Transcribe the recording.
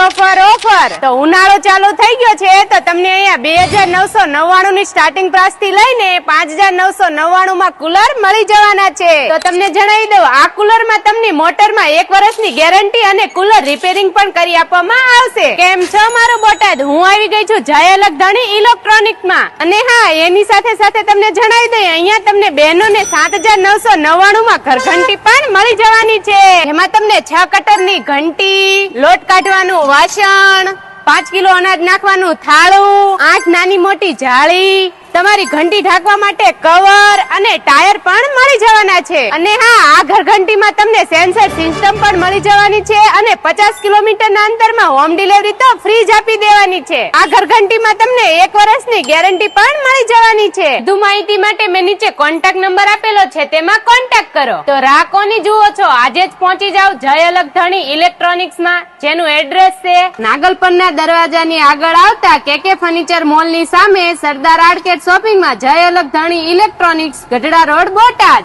Offer તો ઉનાળો ચાલુ થઈ ગયો છે તો તમને અહીંયા 2999 ની સ્ટાર્ટિંગ પ્રાઇસ થી લઈને 5999 માં કુલર મળી જવાના છે। તો તમને જણાવી દઉં આ કુલર માં તમને મોટરમાં 1 વર્ષની ગેરંટી અને કુલર રિપેરિંગ પણ કરી આપવામાં આવશે। કેમ છો મારું બોટાદ? હું આવી ગઈ છું જય અલગધણી ઇલેક્ટ્રોનિક માં। અને હા, એની સાથે સાથે તમને જણાવી દઈએ અહીંયા તમને બહેનોને 7999 માં ઘરઘંટી પણ મળી જવાની છે। એમાં તમને 6 કટરની ઘંટી, લોટ કાઢવાનું વાસણ, 5 કિલો અનાજ નાખવાનું થાળું, 8 નાની મોટી જાળી, તમારી ઘંટી ઢાંકવા માટે કવર અને ટાયર પણ મળી જવાના છે। અને હા, આ ઘરઘંટીમાં તમને સેન્સર સિસ્ટમ પણ મળી જવાની છે અને 50 કિલોમીટરના અંતરમાં હોમ ડિલિવરી તો ફ્રી જ આપી દેવાની છે। આ ઘરઘંટીમાં તમને 1 વર્ષની ગેરંટી પણ મળી જવાની છે। વધુ માહિતી માટે મેં નીચે કોન્ટેક્ટ નંબર આપેલો છે, તેમાં કોન્ટેક્ટ કરો। તો રાહ કોની જુઓ છો? આજે જ પહોંચી જાવ જય અલગધણી ઇલેક્ટ્રોનિક્સ માં, જેનું એડ્રેસ છે નાગલપરના દરવાજાની આગળ આવતા કેકે ફર્નિચર મોલ ની સામે સરદાર આર્કેડ શોપિંગ માં જય અલગધણી ઇલેક્ટ્રોનિક્સ, ગઢડા રોડ, બોટાદ।